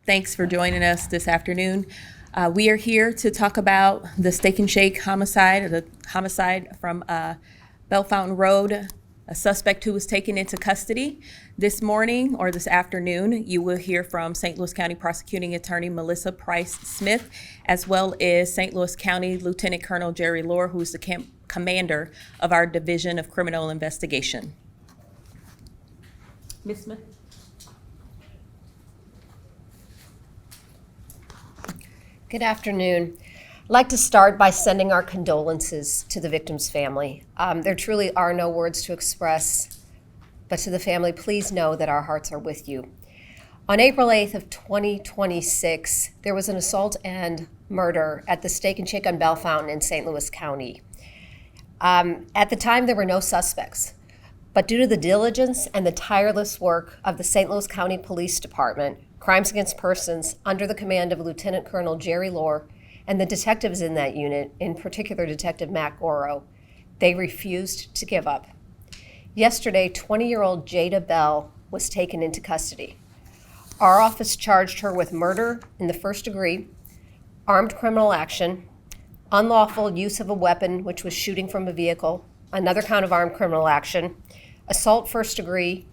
Thanks for joining us this afternoon. We are here to talk about the Steak and Shake homicide, the homicide from Bell Fountain Road, a suspect who was taken into custody. This morning or this afternoon, you will hear from St. Louis County Prosecuting Attorney Melissa Price Smith, as well as St. Louis County Lieutenant Colonel Jerry Lohr, who is the commander of our Division of Criminal Investigation. Ms. Smith? Good afternoon. I'd like to start by sending our condolences to the victim's family. There truly are no words to express, but to the family, please know that our hearts are with you. On April 8th of 2026, there was an assault and murder at the Steak and Shake on Bell Fountain in St. Louis County. At the time, there were no suspects, but due to the diligence and the tireless work of the St. Louis County Police Department, Crimes Against Persons, under the command of Lieutenant Colonel Jerry Lohr, and the detectives in that unit, in particular Detective Matt Goro, they refused to give up. Yesterday, 20-year-old Jada Bell was taken into custody. Our office charged her with murder in the first degree, armed criminal action, unlawful use of a weapon, which was shooting from a vehicle, another count of armed criminal action, assault first degree,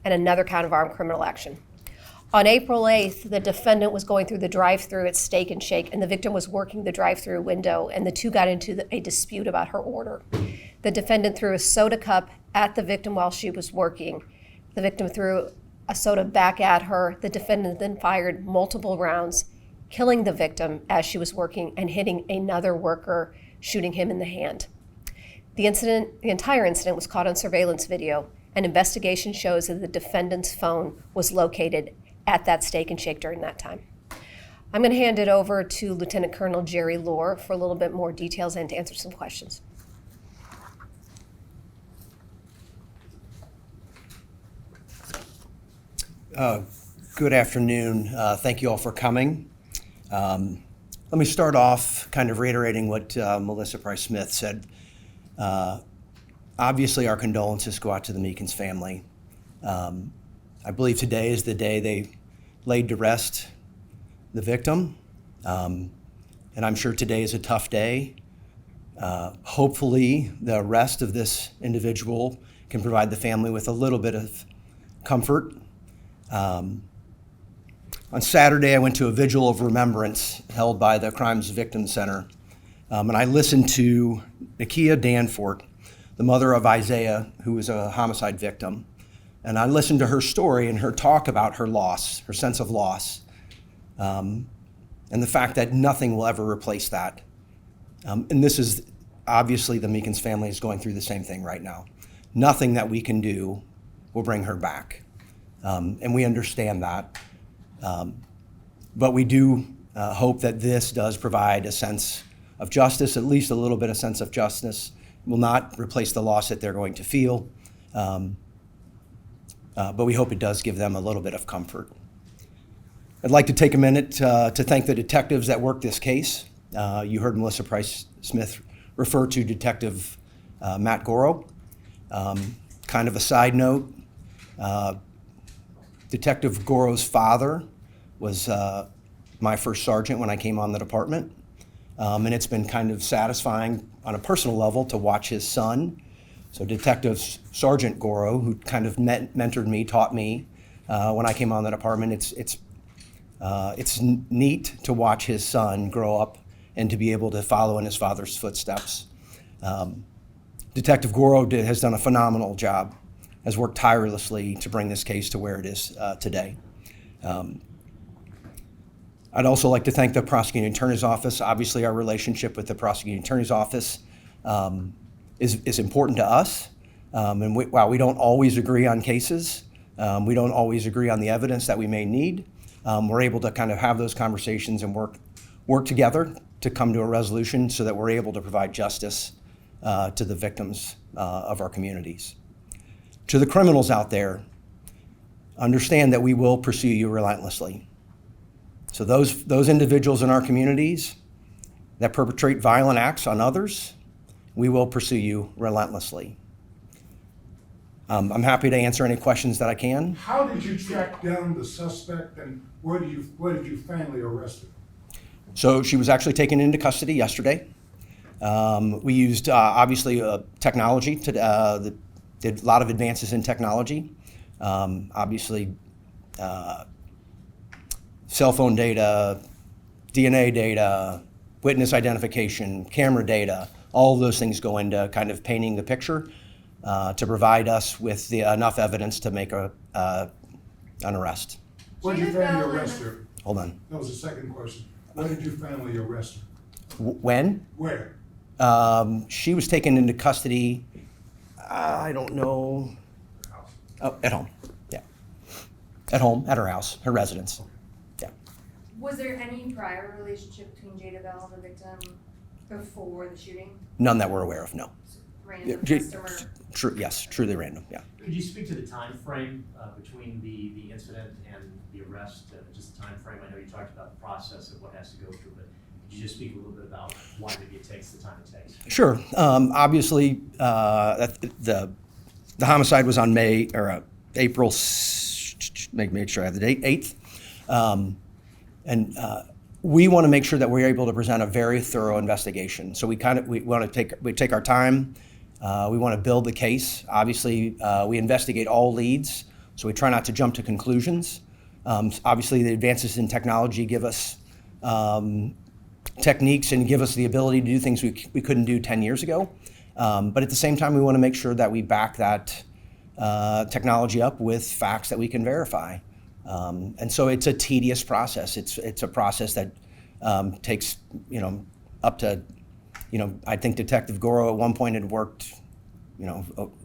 and another count of armed criminal action. On April 8th, the defendant was going through the drive-thru at Steak and Shake, and the victim was working the drive-thru window, and the two got into a dispute about her order. The defendant threw a soda cup at the victim while she was working. The victim threw a soda back at her. The defendant then fired multiple rounds, killing the victim as she was working and hitting another worker, shooting him in the hand. The entire incident was caught on surveillance video, and investigation shows that the defendant's phone was located at that Steak and Shake during that time. I'm going to hand it over to Lieutenant Colonel Jerry Lohr for a little bit more details and to answer some questions. Good afternoon. Thank you all for coming. Let me start off kind of reiterating what Melissa Price Smith said. Obviously, our condolences go out to the Meekins family. I believe today is the day they laid to rest the victim, and I'm sure today is a tough day. Hopefully, the rest of this individual can provide the family with a little bit of comfort. On Saturday, I went to a vigil of remembrance held by the Crimes Victims Center, and I listened to Nakia Danforth, the mother of Isaiah, who was a homicide victim. And I listened to her story and her talk about her loss, her sense of loss, and the fact that nothing will ever replace that. And this is obviously the Meekins family is going through the same thing right now. Nothing that we can do will bring her back. And we understand that. But we do hope that this does provide a sense of justice, at least a little bit of sense of justice. It will not replace the loss that they're going to feel. But we hope it does give them a little bit of comfort. I'd like to take a minute to thank the detectives that worked this case. You heard Melissa Price Smith refer to Detective Matt Goro. Kind of a side note, Detective Goro's father was my first sergeant when I came on the department. And it's been kind of satisfying on a personal level to watch his son. So Detective Sergeant Goro, who kind of mentored me, taught me when I came on the department, it's neat to watch his son grow up and to be able to follow in his father's footsteps. Detective Goro has done a phenomenal job, has worked tirelessly to bring this case to where it is today. I'd also like to thank the Prosecuting Attorney's Office. Obviously, our relationship with the Prosecuting Attorney's Office is important to us. And while we don't always agree on cases, we don't always agree on the evidence that we may need, we're able to kind of have those conversations and work together to come to a resolution so that we're able to provide justice to the victims of our communities. To the criminals out there, understand that we will pursue you relentlessly. So those individuals in our communities that perpetrate violent acts on others, we will pursue you relentlessly. I'm happy to answer any questions that I can. How did you track down the suspect and where did you finally arrest her? So she was actually taken into custody yesterday. We used, obviously, technology did a lot of advances in technology. Obviously, cell phone data, DNA data, witness identification, camera data, all of those things go into kind of painting the picture to provide us with enough evidence to make an arrest. Where did you finally arrest her? Hold on. That was the second question. Where did you finally arrest her? When? Where? She was taken into custody, I don't know, at home, yeah. At home, at her house, her residence, yeah. Was there any prior relationship between Jada Bell and the victim before the shooting? None that we're aware of, no. Random Yeah, customer? True, yes, truly random, yeah. Could you speak to the time frame between the incident and the arrest, just the time frame? I know you talked about the process of what has to go through, but could you just speak a little bit about why maybe it takes the time it takes? Sure. Obviously, the homicide was on April, make sure I have the date, 8th. We want to make sure that we're able to present a very thorough investigation. So we want to take our time. We want to build the case. Obviously, we investigate all leads, so we try not to jump to conclusions. Obviously, the advances in technology give us techniques and give us the ability to do things we couldn't do 10 years ago. But at the same time, we want to make sure that we back that technology up with facts that we can verify. And so it's a tedious process. It's a process that takes, up to, I think Detective Goro at one point had worked,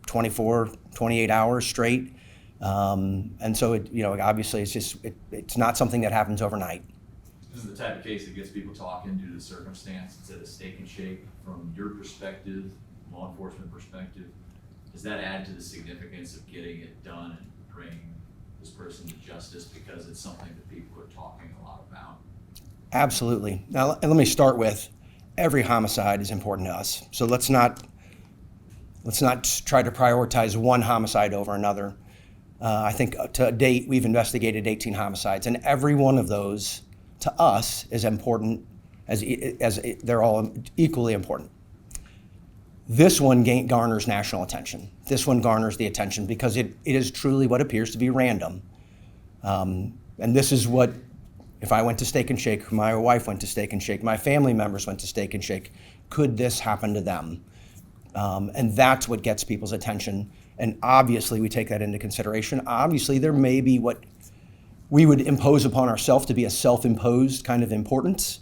24, 28 hours straight. And so obviously it's not something that happens overnight. This is the type of case that gets people talking due to the circumstance. Instead of steak and shake, from your perspective, law enforcement perspective, does that add to the significance of getting it done and bringing this person to justice because it's something that people are talking a lot about? Absolutely. Now, let me start with every homicide is important to us. So let's not try to prioritize one homicide over another. I think to date we've investigated 18 homicides, and every one of those to us is important as they're all equally important. This one garners national attention. This one garners the attention because it is truly what appears to be random. And this is what, if I went to Steak and Shake, my wife went to Steak and Shake, my family members went to Steak and Shake, could this happen to them? And that's what gets people's attention. And obviously we take that into consideration. Obviously there may be what we would impose upon ourselves to be a self-imposed kind of importance.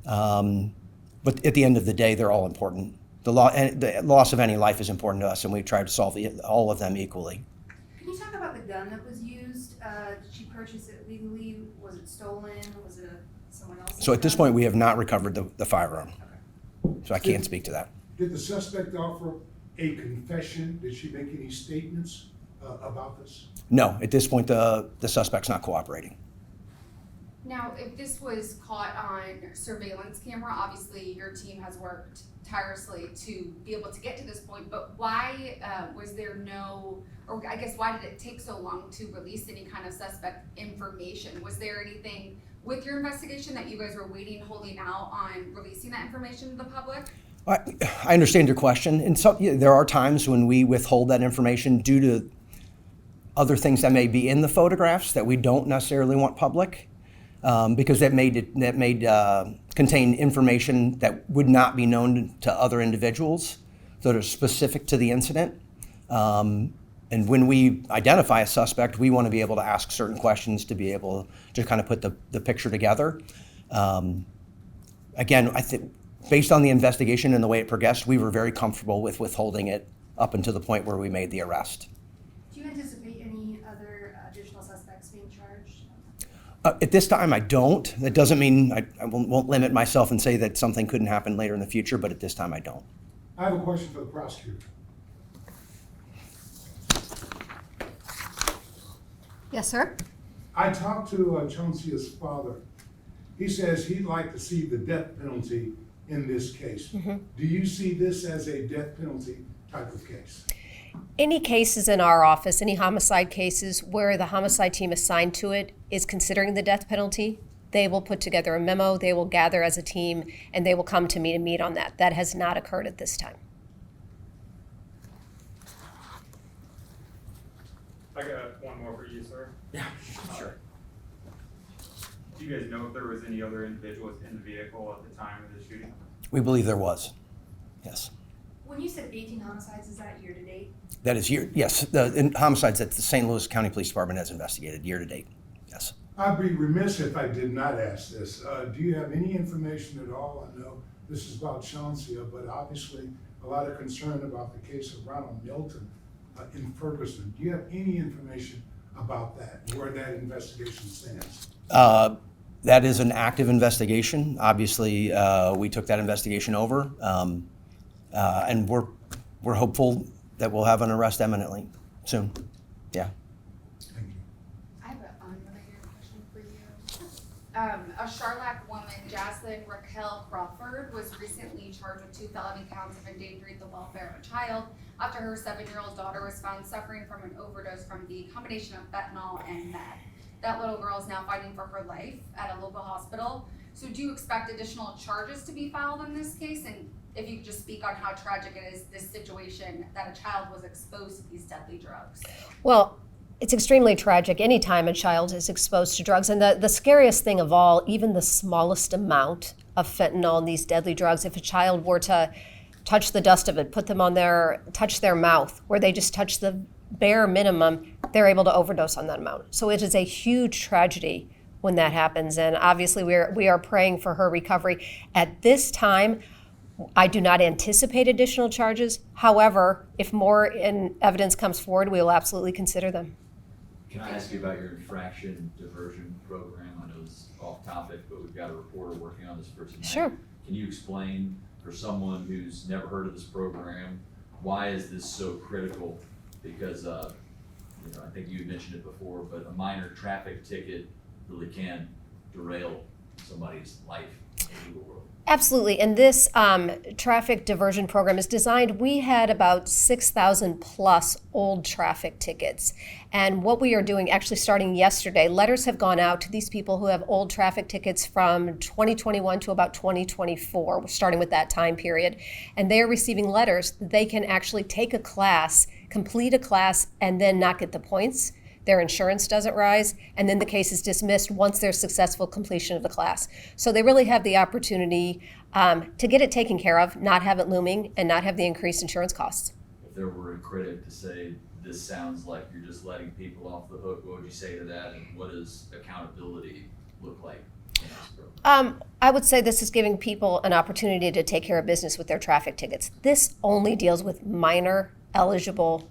But at the end of the day, they're all important. The loss of any life is important to us, and we try to solve all of them equally. Can you talk about the gun that was used? Did she purchase it legally? Was it stolen? Was it someone else's So at this gun? point, we have not recovered the firearm. So I can't speak to that. Did the suspect offer a confession? Did she make any statements about this? No, at this point, the suspect's not cooperating. Now, if this was caught on surveillance camera, obviously your team has worked tirelessly to be able to get to this point, but why was there no, or I guess why did it take so long to release any kind of suspect information? Was there anything with your investigation that you guys were waiting, holding out on releasing that information to the public? I understand your question. And so there are times when we withhold that information due to other things that may be in the photographs that we don't necessarily want public. Because that may contain information that would not be known to other individuals that are specific to the incident. And when we identify a suspect, we want to be able to ask certain questions to be able to kind of put the picture together. Again, I think based on the investigation and the way it progressed, we were very comfortable with withholding it up until the point where we made the arrest. Do you anticipate any other additional suspects being charged? At this time, I don't. That doesn't mean I won't limit myself and say that something couldn't happen later in the future, but at this time, I don't. I have a question for the prosecutor. Yes, sir? I talked to Chauncia's father. He says he'd like to see the death penalty in this case. Do you see this as a death penalty type of case? Any cases in our office, any homicide cases where the homicide team assigned to it is considering the death penalty, they will put together a memo, they will gather as a team, and they will come to me to meet on that. That has not occurred at this time. I got one more for you, sir. Yeah, sure. Do you guys know if there was any other individuals in the vehicle at the time of the shooting? We believe there was, yes. When you said 18 homicides, is that year to date? That is yes, the homicides that the St. Louis County Police Department has investigated year to date, yes. I'd be remiss if I did not ask this. Do you have any information at all? I know this is about Chauncey, but obviously a lot of concern about the case of Ronald Milton in Ferguson. Do you have any information about that, where that investigation stands? That is an active investigation. Obviously, we took that investigation over, and we're hopeful that we'll have an arrest imminently soon. Yeah. Thank you. I have an unrelated question for you. A Charlotte woman, Jaslyn Raquel Crawford, was recently charged with 2 felony counts of endangering the welfare of a child after her 7-year-old daughter was found suffering from an overdose from the combination of fentanyl and meth. That little girl is now fighting for her life at a local hospital. So do you expect additional charges to be filed in this case? And if you could just speak on how tragic it is, this situation, that a child was exposed to these deadly drugs. Well, it's extremely tragic anytime a child is exposed to drugs. And the scariest thing of all, even the smallest amount of fentanyl and these deadly drugs, if a child were to touch the dust of it, touch their mouth, where they just touch the bare minimum, they're able to overdose on that amount. So it is a huge tragedy when that happens. And obviously we are praying for her recovery. At this time, I do not anticipate additional charges. However, if more evidence comes forward, we will absolutely consider them. Can I ask you about your infraction diversion program? I know this is off topic, but we've got a reporter working on this for tonight. Sure. Can you explain for someone who's never heard of this program, why is this so critical? Because, I think you mentioned it before, but a minor traffic ticket really can derail somebody's life in the legal world. Absolutely. And this traffic diversion program is designed, we had about 6,000 plus old traffic tickets. And what we are doing, actually starting yesterday, letters have gone out to these people who have old traffic tickets from 2021 to about 2024. We're starting with that time period. And they are receiving letters. They can actually take a class, complete a class, and then not get the points. Their insurance doesn't rise, and then the case is dismissed once there's successful completion of the class. So they really have the opportunity to get it taken care of, not have it looming, and not have the increased insurance costs. If there were a critic to say, this sounds like you're just letting people off the hook, what would you say to that, and what does accountability look like in this program? I would say this is giving people an opportunity to take care of business with their traffic tickets. This only deals with minor eligible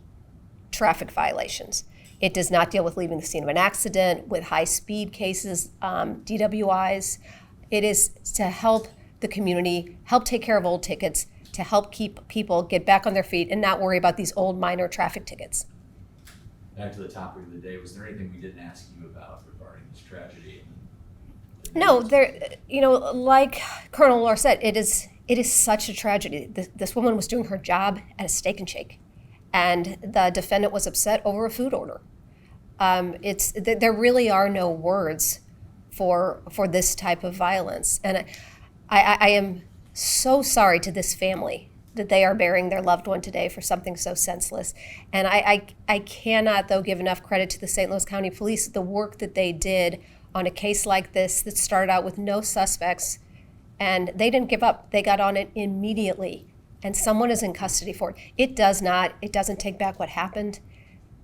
traffic violations. It does not deal with leaving the scene of an accident, with high-speed cases, DWIs. It is to help the community, help take care of old tickets, to help keep people get back on their feet and not worry about these old minor traffic tickets. Back to the topic of the day, was there anything we didn't ask you about regarding this tragedy? No, like Colonel Lohr said, it is such a tragedy. This woman was doing her job at a Steak and Shake, and the defendant was upset over a food order. There really are no words for this type of violence, and I am so sorry to this family that they are burying their loved one today for something so senseless. And I cannot, though, give enough credit to the St. Louis County Police, the work that they did on a case like this that started out with no suspects, and they didn't give up. They got on it immediately, and someone is in custody for it. It doesn't take back what happened.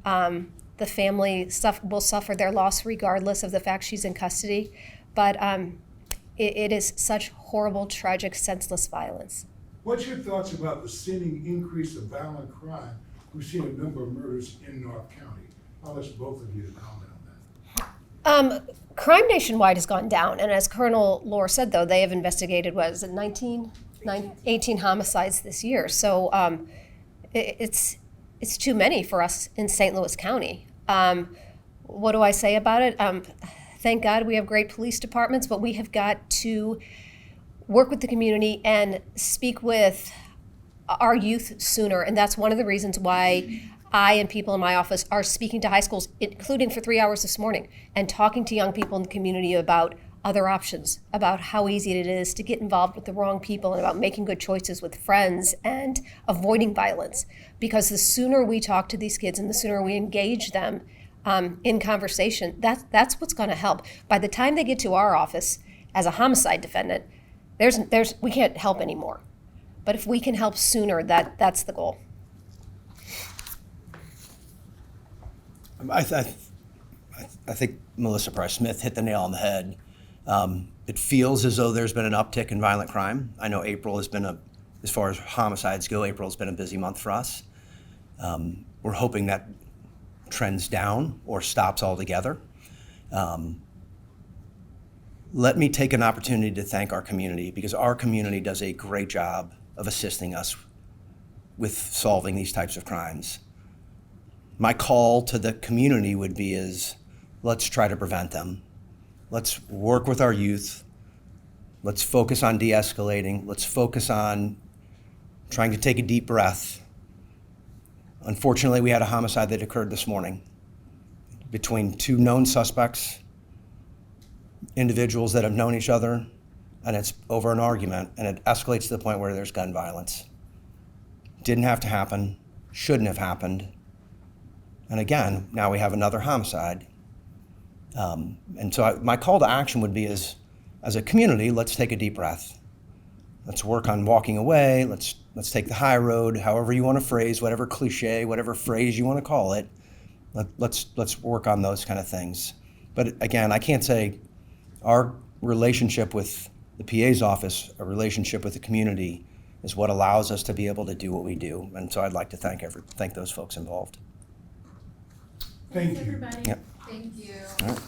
The family will suffer their loss regardless of the fact she's in custody, but it is such horrible, tragic, senseless violence. What's your thoughts about the seeming increase of violent crime? We've seen a number of murders in North County. I'll ask both of you to comment on that. Crime nationwide has gone down, and as Colonel Lohr said, though, they have investigated, 18 homicides this year. So it's too many for us in St. Louis County. What do I say about it? Thank God we have great police departments, but we have got to work with the community and speak with our youth sooner. And that's one of the reasons why I and people in my office are speaking to high schools, including for 3 hours this morning, and talking to young people in the community about other options, about how easy it is to get involved with the wrong people, and about making good choices with friends and avoiding violence. Because the sooner we talk to these kids and the sooner we engage them in conversation, that's what's going to help. By the time they get to our office as a homicide defendant, we can't help anymore. But if we can help sooner, that's the goal. I think Melissa Price Smith hit the nail on the head. It feels as though there's been an uptick in violent crime. I know April has been as far as homicides go, April's been a busy month for us. We're hoping that trends down or stops altogether. Let me take an opportunity to thank our community, because our community does a great job of assisting us with solving these types of crimes. My call to the community would be let's try to prevent them. Let's work with our youth. Let's focus on de-escalating. Let's focus on trying to take a deep breath. Unfortunately, we had a homicide that occurred this morning between two known suspects, individuals that have known each other, and it's over an argument, and it escalates to the point where there's gun violence. Didn't have to happen, shouldn't have happened. And again, now we have another homicide. And so my call to action would be as a community, let's take a deep breath. Let's work on walking away. Let's take the high road, however you want to phrase, whatever cliche, whatever phrase you want to call it. Let's work on those kind of things. But again, I can't say our relationship with the PA's office, a relationship with the community, is what allows us to be able to do what we do. And so I'd like to thank those folks involved. Thank you. Everybody. Yep. Thank you. All right.